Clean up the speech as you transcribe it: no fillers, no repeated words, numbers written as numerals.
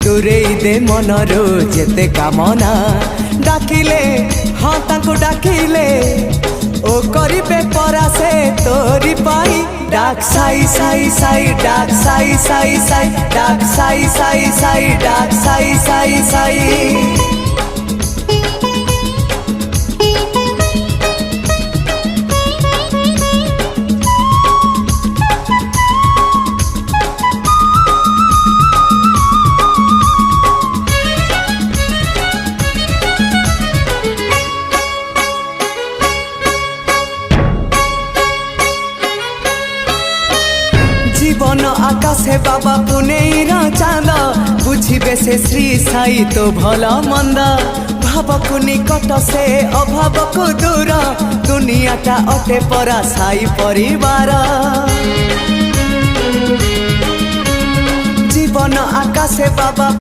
दूरेई दे Munro जेते कामना डाकिले हाँ तांको डाकिले ओ करिबे परासे तोरी पाई डाक साई साई साई डाक साई साई साई डाक साई साई साई डाक साई साई साई। जीवन आकाशे बाबा पुनेर चांद बुझे से श्री साई तो भल मंद भाव को निकट से अभाव को दूर दुनियाटा अटे परा साई परिवार। जीवन आकाशे बाबा